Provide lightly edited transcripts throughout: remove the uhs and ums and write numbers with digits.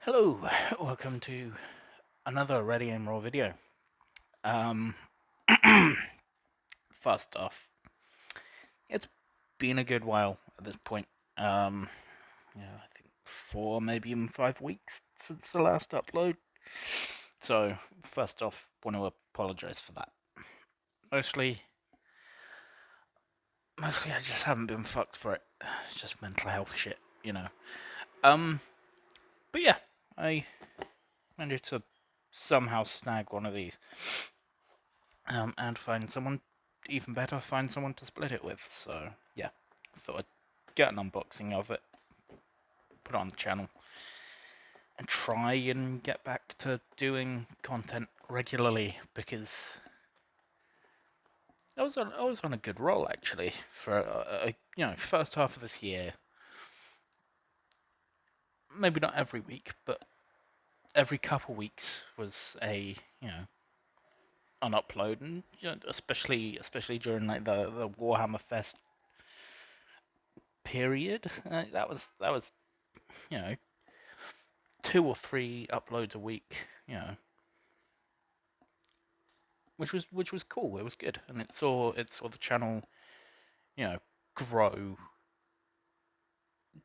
Hello, welcome to another Ready and Raw video. Um, First off, it's been a good while at this point. I think 4, maybe even 5 weeks since the last upload. So, first off, want to apologize for that. Mostly, I just haven't been fucked for it. It's just mental health shit, you know. Um, but yeah, I managed to somehow snag one of these. And find someone, even better, find someone to split it with. So yeah, I thought I'd get an unboxing of it, put it on the channel, and try and get back to doing content regularly, because I was on a good roll actually for first half of this year. Maybe not every week, but every couple weeks was an upload, and especially during like the Warhammer Fest period. That was you know 2 or 3 uploads a week, which was cool. It was good, and it saw the channel, grow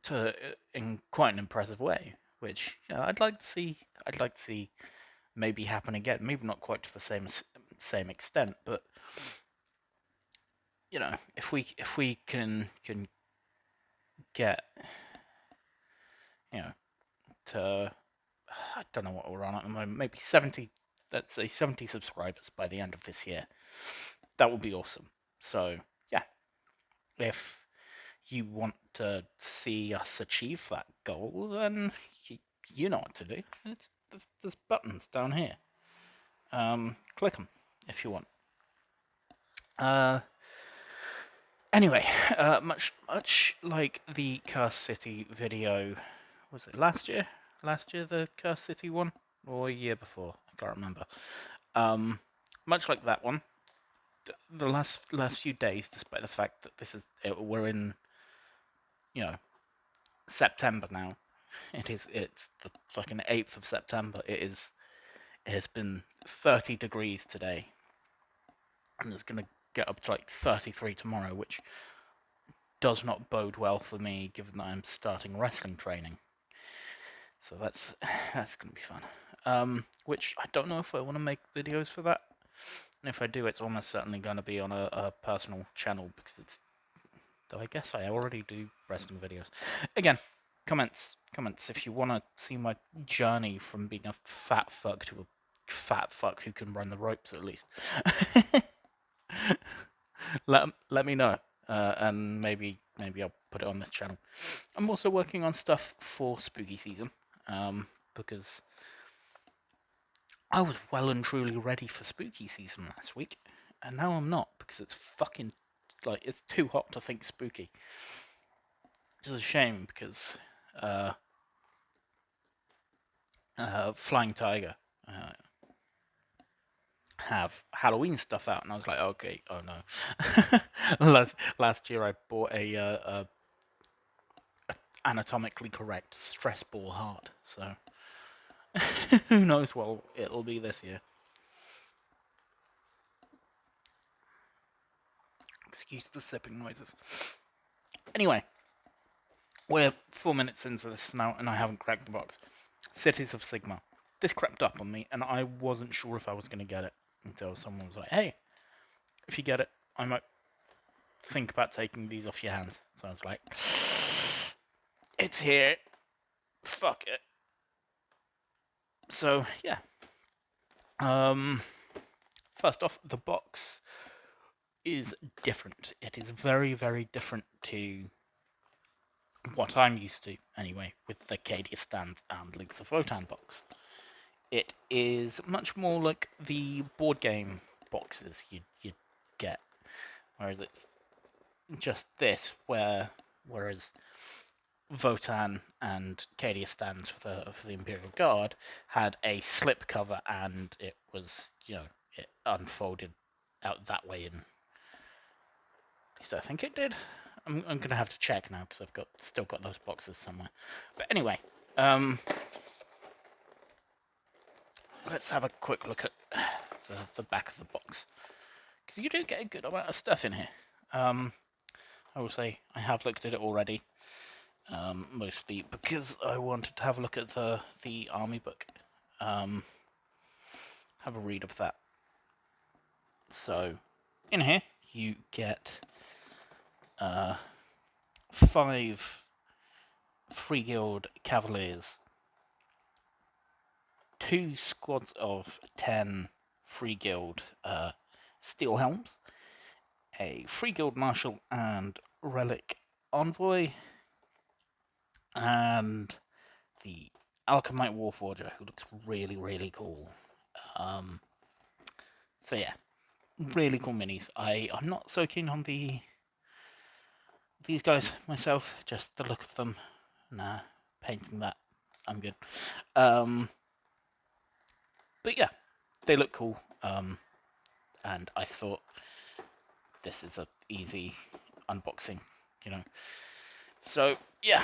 to in quite an impressive way, which I'd like to see. I'd like to see maybe happen again. Maybe not quite to the same extent, but if we can get you know to, I don't know what we're on at the moment, maybe 70. Let's say 70 subscribers by the end of this year. That would be awesome. So yeah, if you want to see us achieve that goal, then you know what to do. There's buttons down here. Click them if you want. Uh, anyway, much like the Cursed City video, was it last year? Last year the Cursed City one, or a year before? I can't remember. Much like that one, the last few days, despite the fact that we're in September now. It's the fucking 8th of September. It has been 30 degrees today, and it's gonna get up to like 33 tomorrow, which does not bode well for me, given that I'm starting wrestling training. So that's that's gonna be fun. Which I don't know if I want to make videos for that. And if I do, it's almost certainly going to be on a personal channel, because though I guess I already do wrestling videos. Again, comments if you want to see my journey from being a fat fuck to a fat fuck who can run the ropes at least. let me know, and maybe I'll put it on this channel. I'm also working on stuff for spooky season, because I was well and truly ready for spooky season last week, and now I'm not, because it's fucking it's too hot to think spooky. Which is a shame, because Flying Tiger have Halloween stuff out, and I was like, okay, oh no. last year I bought a anatomically correct stress ball heart, so who knows what it'll be this year. Excuse the sipping noises. Anyway, we're 4 minutes into this now, and I haven't cracked the box. Cities of Sigmar. This crept up on me, and I wasn't sure if I was going to get it until someone was like, hey, if you get it, I might think about taking these off your hands. So I was like, it's here. Fuck it. So yeah. First off, the box is different. It is very, very different to what I'm used to, anyway, with the Cadia Stands and Links of Votan box. It is much more like the board game boxes you'd get, whereas it's just this, whereas Votan and Cadia Stands for the Imperial Guard had a slip cover, and it was it unfolded out that way, and at least I think it did. I'm gonna have to check now, because I've still got those boxes somewhere. But anyway, let's have a quick look at the back of the box, because you do get a good amount of stuff in here. I will say I have looked at it already, mostly because I wanted to have a look at the army book, have a read of that. So in here you get 5 Free Guild Cavaliers, 2 squads of 10 Free Guild Steel Helms, a Free Guild Marshal and Relic Envoy, and the Alchemite Warforger, who looks really, really cool. So yeah, really cool minis. I'm not so keen on these guys myself, just the look of them. Nah, painting that, I'm good. But yeah, they look cool, and I thought this is a easy unboxing, you know. So yeah,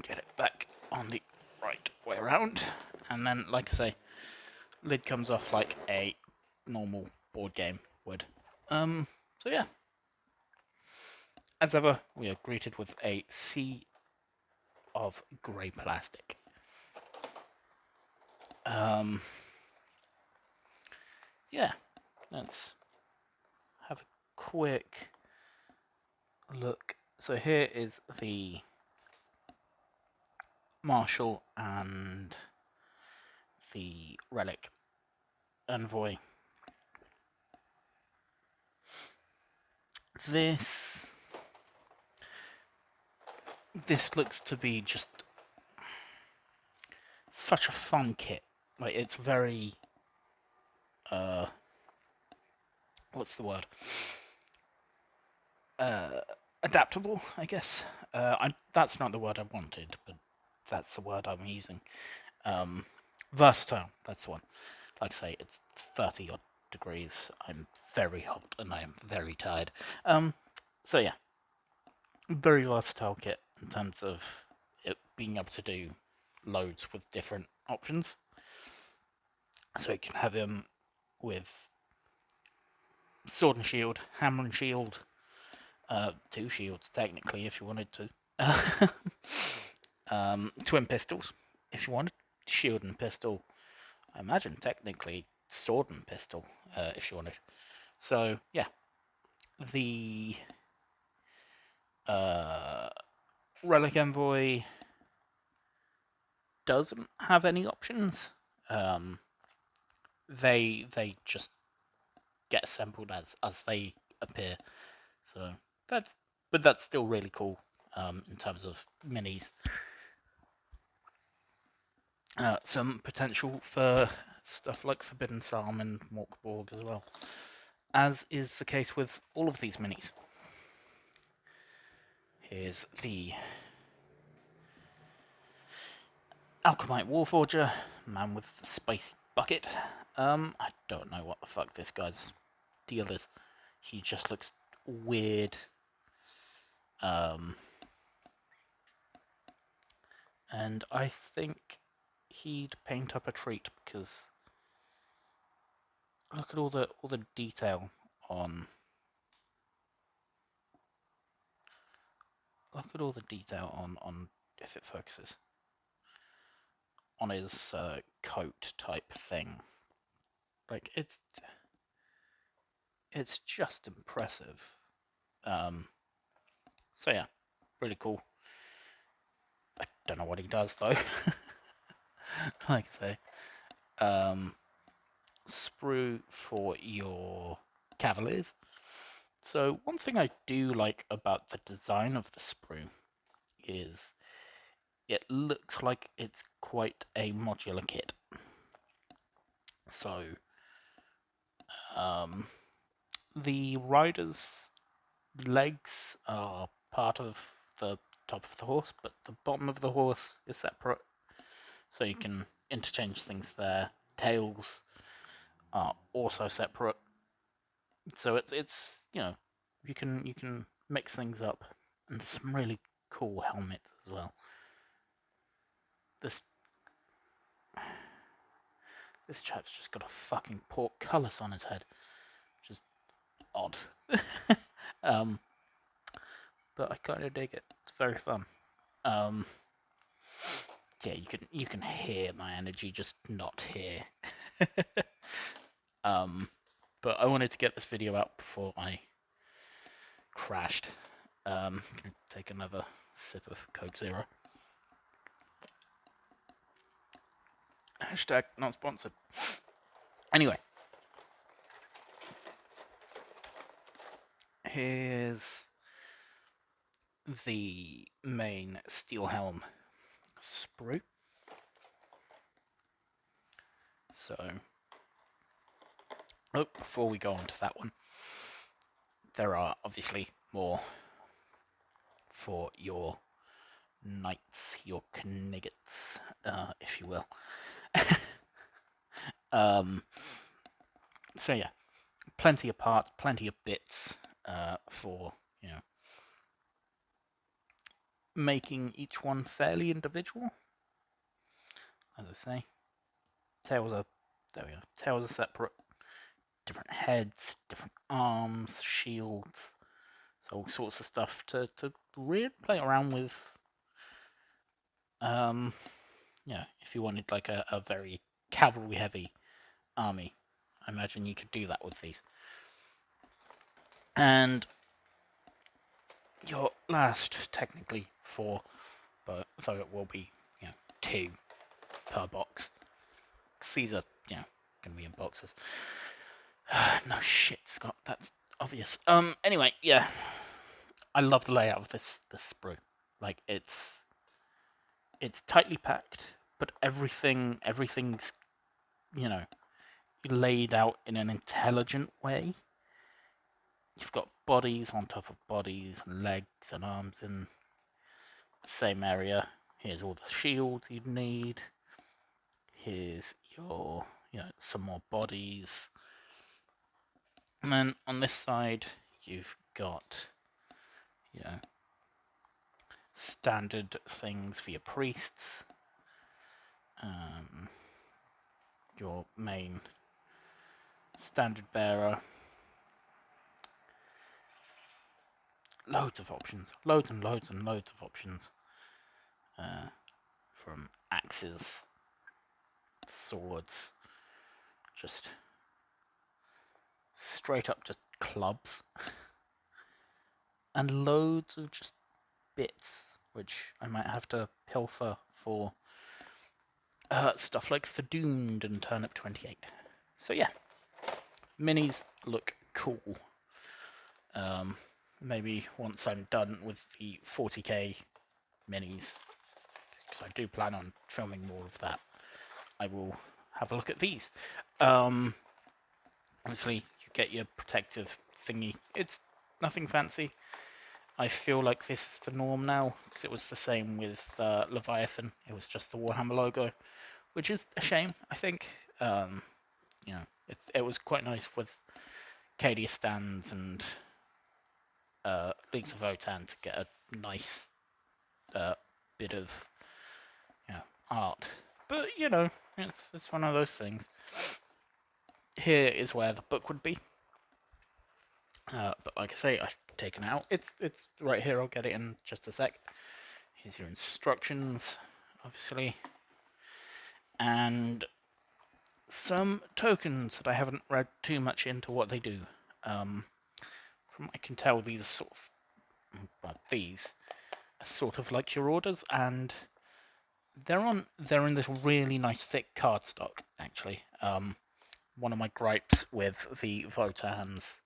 get it back on the right way around, and then, like I say, lid comes off like a normal board game would. So yeah, as ever, we are greeted with a sea of grey plastic. Yeah, let's have a quick look. So here is the Marshal and the Relic Envoy. This looks to be just such a fun kit. Like, it's very what's the word? Adaptable, I guess. That's not the word I wanted, but that's the word I'm using. Versatile, that's the one. Like I say, it's 30 odd degrees. I'm very hot and I am very tired. So yeah, very versatile kit in terms of it being able to do loads with different options. So it can have him with sword and shield, hammer and shield, 2 shields technically if you wanted to. Twin pistols if you wanted, shield and pistol. I imagine technically sword and pistol if you wanted. So yeah, the Relic Envoy doesn't have any options. They just get assembled as they appear. So that's still really cool in terms of minis. Some potential for stuff like Forbidden Psalm and Morkborg as well, as is the case with all of these minis. Here's the Alchemite Warforger, man with the spicy bucket. I don't know what the fuck this guy's deal is. He just looks weird. And I think he'd paint up a treat, because look at all the detail on. Look at all the detail on if it focuses on his coat type thing. Like, it's just impressive. So yeah, really cool. I don't know what he does though. Like I say, sprue for your Cavaliers. So one thing I do like about the design of the sprue is it looks like it's quite a modular kit. So the rider's legs are part of the top of the horse, but the bottom of the horse is separate, so you can interchange things there. Tails are also separate, so it's you can mix things up, and there's some really cool helmets as well. This This chap's just got a fucking portcullis on his head, which is odd. But I kind of dig it. It's very fun. Yeah, you can hear my energy, just not here. But I wanted to get this video out before I crashed. Gonna take another sip of Coke Zero. Hashtag not sponsored. Anyway, here's the main steel helm sprue. So, before we go on to that one, there are obviously more for your knights, your kniggets, if you will. So yeah, plenty of parts, plenty of bits for, you know, making each one fairly individual. As I say, tails are, there we go, tails are separate, different heads, different arms, shields, so all sorts of stuff to really play around with. Yeah, if you wanted like a very cavalry heavy army, I imagine you could do that with these. And your last, technically, 4, but though it will be, you know, 2 per box. Because these are, you know, going to be in boxes. No shit, Scott, that's obvious. Anyway, yeah. I love the layout of this sprue. Like, it's tightly packed, but everything's, you know, laid out in an intelligent way. You've got bodies on top of bodies, and legs and arms in the same area. Here's all the shields you'd need. Here's your, you know, some more bodies. And then on this side, you've got, you know, standard things for your priests. Your main standard bearer. Loads of options. Loads and loads and loads of options. From axes, swords, just straight up just clubs. And loads of just bits, which I might have to pilfer for stuff like the Doomed and Turnip 28. So yeah, minis look cool. Maybe once I'm done with the 40k minis, because I do plan on filming more of that, I will have a look at these. Obviously, you get your protective thingy. It's nothing fancy. I feel like this is the norm now, because it was the same with Leviathan. It was just the Warhammer logo, which is a shame, I think. You know, it was quite nice with Cadia stands and Leagues of Votan to get a nice bit of, you know, art. But, you know, it's one of those things. Here is where the book would be. But like I say, I've taken it out. It's right here. I'll get it in just a sec. Here's your instructions, obviously. And some tokens that I haven't read too much into what they do. From what I can tell, these are sort of, well, these are sort of like your orders, and they're in this really nice thick cardstock, actually. One of my gripes with the Votan's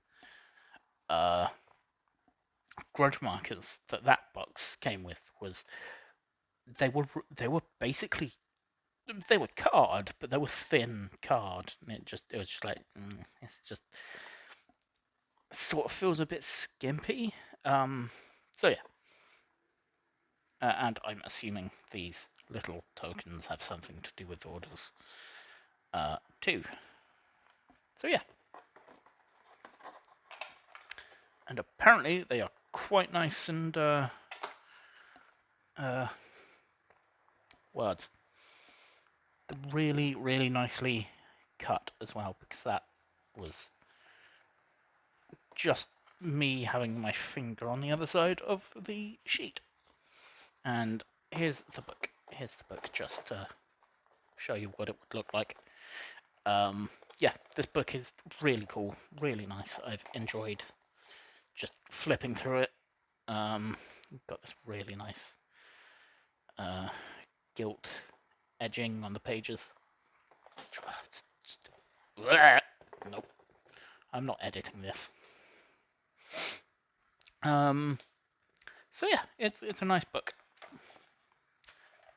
grudge markers that box came with was they were basically, they were card, but they were thin card, and it was just like it's just sort of feels a bit skimpy. So yeah, and I'm assuming these little tokens have something to do with orders too. So yeah, and apparently they are quite nice and words. Really, really nicely cut as well, because that was just me having my finger on the other side of the sheet. And here's the book. Here's the book, just to show you what it would look like. Yeah, this book is really cool, really nice. I've enjoyed just flipping through it. Got this really nice gilt edging on the pages. Nope, I'm not editing this. So yeah, it's a nice book.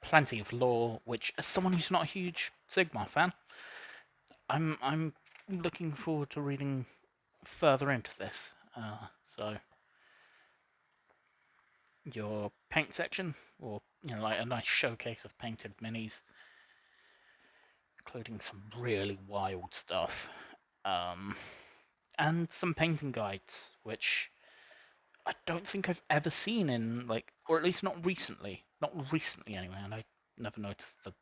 Plenty of lore, which, as someone who's not a huge Sigmar fan, I'm looking forward to reading further into this. So your paint section, or like a nice showcase of painted minis, including some really wild stuff, and some painting guides, which I don't think I've ever seen in, like, or at least not recently anyway. And I never noticed the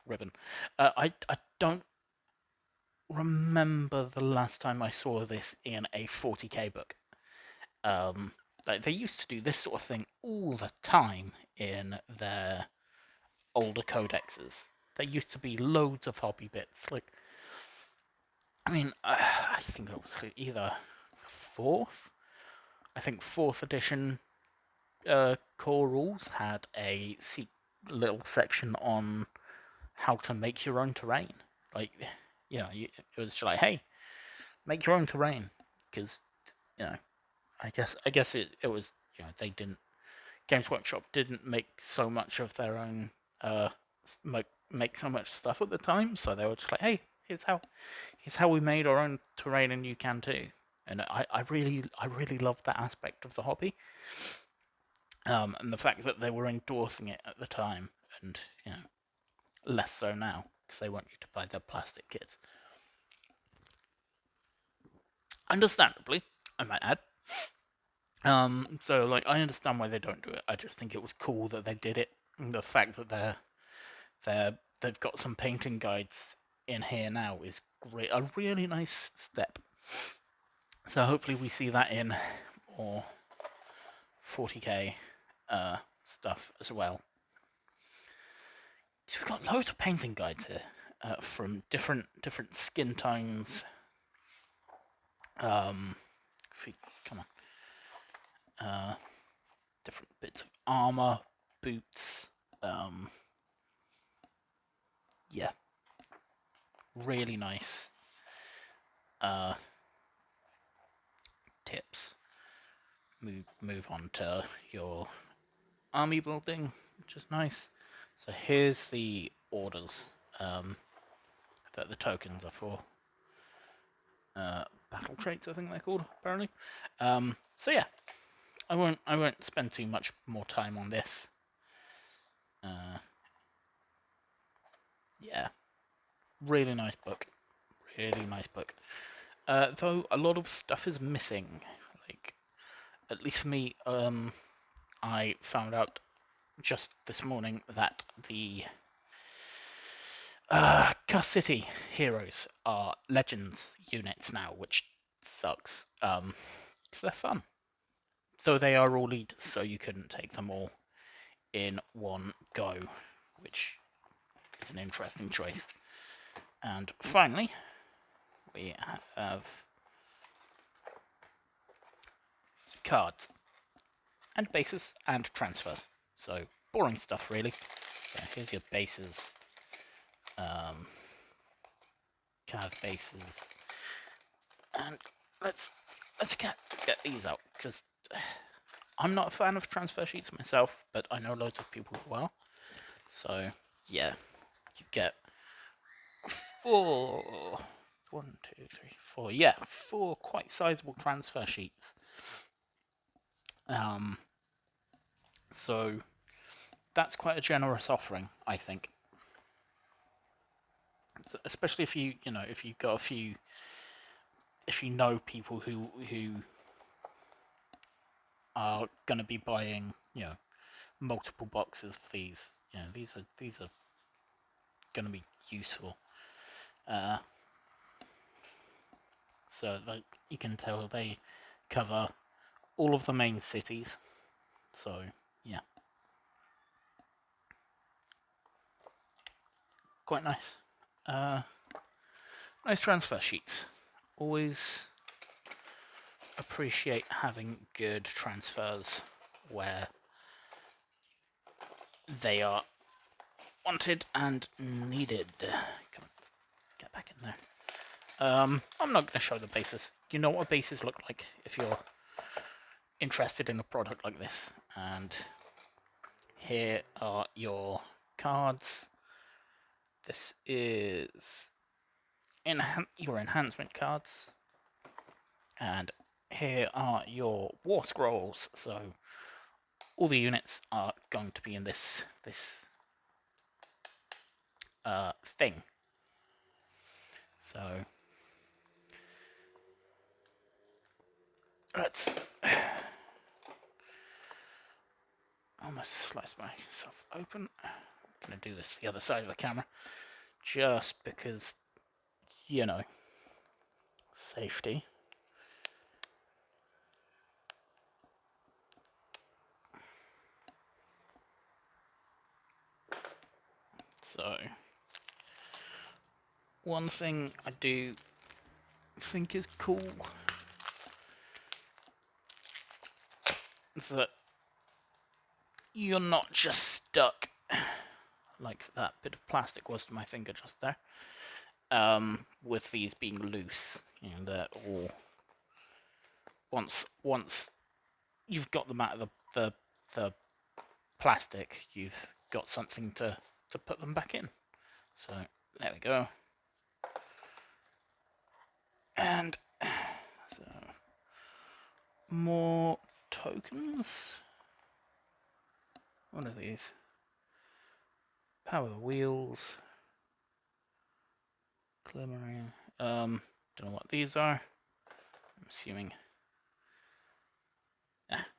ribbon. I don't remember the last time I saw this in a 40k book. Like, they used to do this sort of thing all the time in their older codexes. There used to be loads of hobby bits. Like, I mean, I think it was either fourth. I think fourth edition core rules had a little section on how to make your own terrain. Like, it was just like, hey, make your own terrain, because I guess it was, they didn't, Games Workshop didn't make so much of their own make so much stuff at the time, so they were just like, hey, here's how we made our own terrain, and you can too. And I really loved that aspect of the hobby, and the fact that they were endorsing it at the time, and less so now, because they want you to buy their plastic kits. Understandably, I might add. So, like, I understand why they don't do it. I just think it was cool that they did it. And the fact that they've got some painting guides in here now is great. A really nice step. So hopefully we see that in more 40k stuff as well. So we've got loads of painting guides here from different skin tones. Come on. Different bits of armor, boots. Yeah, really nice tips. Move on to your army building, which is nice. So here's the orders that the tokens are for. Battle traits, I think they're called, apparently. So yeah, I won't spend too much more time on this. Yeah, really nice book. Really nice book. Though a lot of stuff is missing. Like, at least for me, I found out just this morning that the Cuss City heroes are Legends units now, which sucks. So they're fun. Though they are all leaders, so you couldn't take them all in one go, which is an interesting choice. And finally, we have cards and bases and transfers. So boring stuff, really. So here's your bases. Cav bases, and let's get these out, because I'm not a fan of transfer sheets myself, but I know loads of people who are. So yeah, you get four quite sizable transfer sheets. So that's quite a generous offering, I think. So, especially if you got a few, if you know people who are going to be buying, multiple boxes of these. These are going to be useful. So like you can tell they cover all of the main cities. So yeah, quite nice. Nice transfer sheets. Always appreciate having good transfers where they are wanted and needed. Come on, get back in there. I'm not going to show the bases. You know what bases look like if you're interested in a product like this. And here are your cards. This is your enhancement cards. And here are your war scrolls. So all the units are going to be in this thing. So let's almost slice myself open. I'm gonna do this to the other side of the camera, just because, you know, safety. So one thing I do think is cool is that you're not just stuck like that bit of plastic was to my finger just there, with these being loose. You know, they're all once you've got them out of the plastic, you've got something to put them back in. So there we go. And so more tokens. What are these? Power the wheels. Glimmering. Don't know what these are. I'm assuming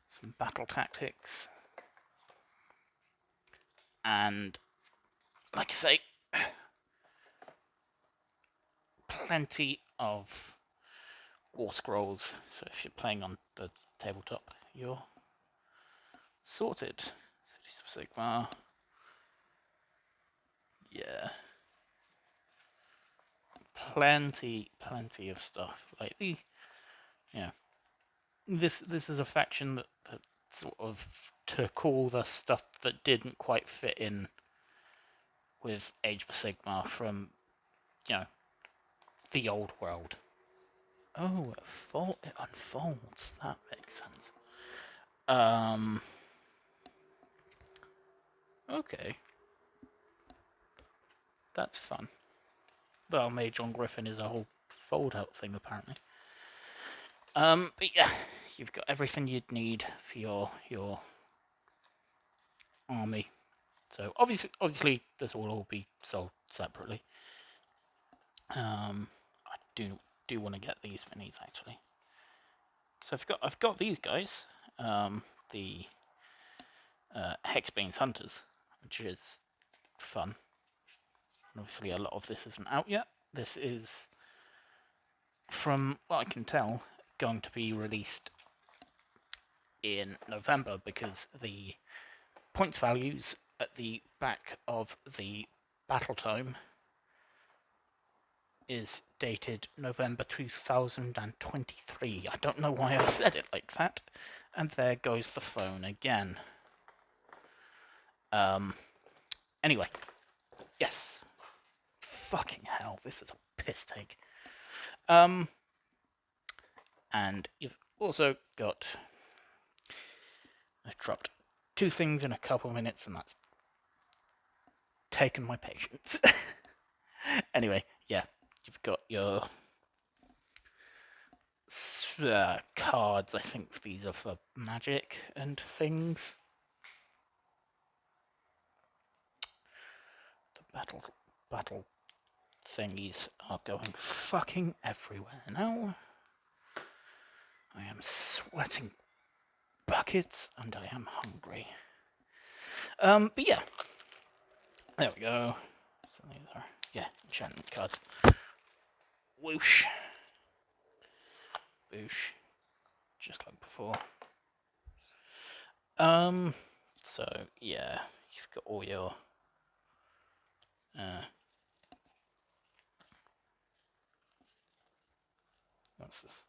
some battle tactics. And like I say, plenty of war scrolls. So if you're playing on the tabletop, you're sorted. Cities of Sigmar. Yeah. Plenty of stuff. Like the, yeah. This is a faction that sort of took all the stuff that didn't quite fit in with Age of Sigmar from, you know, the old world. Oh, it unfolds. That makes sense. Okay. That's fun. Well, Mage on Griffin is a whole fold-out thing, apparently. But yeah, you've got everything you'd need for your army. So obviously, this will all be sold separately. I do want to get these minis actually. So I've got these guys, the Hexbane's Hunters, which is fun. And obviously, a lot of this isn't out yet. This is, from what I can tell, going to be released in November because the points values at the back of the battle tome is dated November 2023. I don't know why I said it like that. And there goes the phone again. Anyway, yes. Fucking hell, this is a piss take. And you've also got... I've dropped 2 things in a couple of minutes, and that's taken my patience. Anyway, yeah, you've got your cards. I think these are for magic and things. The battle thingies are going fucking everywhere now. I am sweating buckets and I am hungry. But yeah, there we go. So these are, yeah, enchantment cards. Whoosh. Boosh. Just like before. So yeah, you've got all your what's this?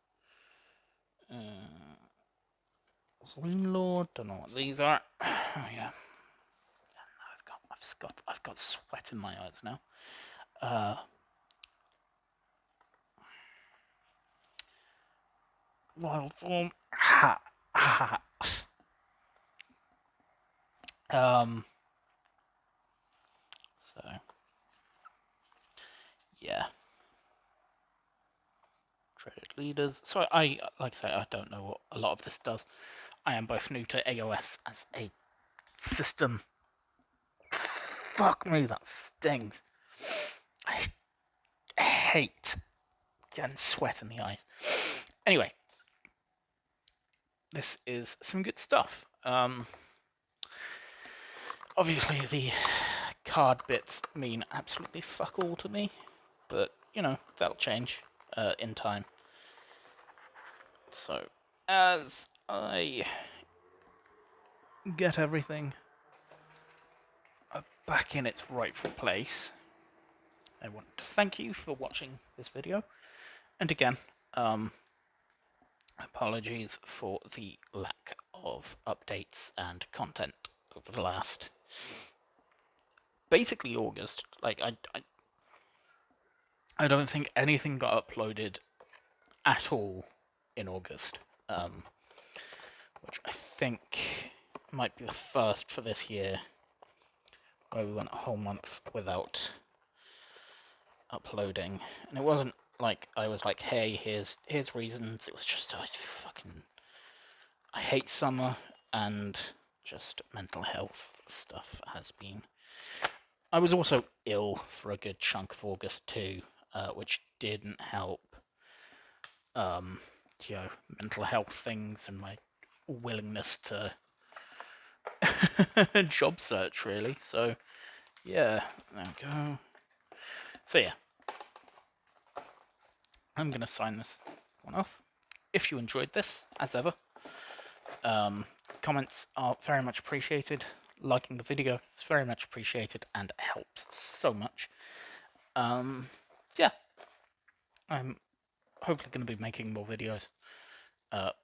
Rune Lord, don't know what these are. Oh yeah. I've got sweat in my eyes now. Wild form. Ha ha. So yeah. Traded leaders. So I like I say, I don't know what a lot of this does. I am both new to AOS as a system. Fuck me, that stings. I hate getting sweat in the eyes. Anyway, this is some good stuff. Obviously the card bits mean absolutely fuck all to me, but you know, that'll change in time. So as I get everything back in its rightful place, I want to thank you for watching this video, and again, apologies for the lack of updates and content over the last basically August. Like I don't think anything got uploaded at all in August, which I think might be the first for this year where we went a whole month without uploading. And it wasn't like I was like, hey, here's reasons. It was just I hate summer, and just mental health stuff has been. I was also ill for a good chunk of August too, which didn't help. You know, mental health things and my willingness to job search, really. So yeah, there we go. So yeah, I'm gonna sign this one off. If you enjoyed this, as ever, comments are very much appreciated. Liking the video is very much appreciated and helps so much. Yeah, I'm hopefully going to be making more videos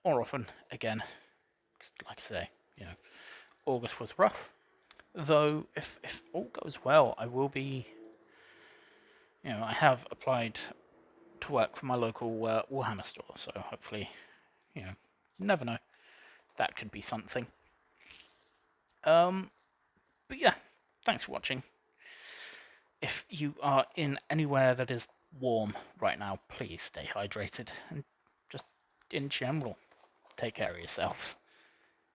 more often again. Like I say, you know, August was rough. Though, if all goes well, I will be. You know, I have applied to work for my local Warhammer store, so hopefully, you know, you never know, that could be something. But yeah, thanks for watching. If you are in anywhere that is warm right now, please stay hydrated, and just in general, take care of yourselves.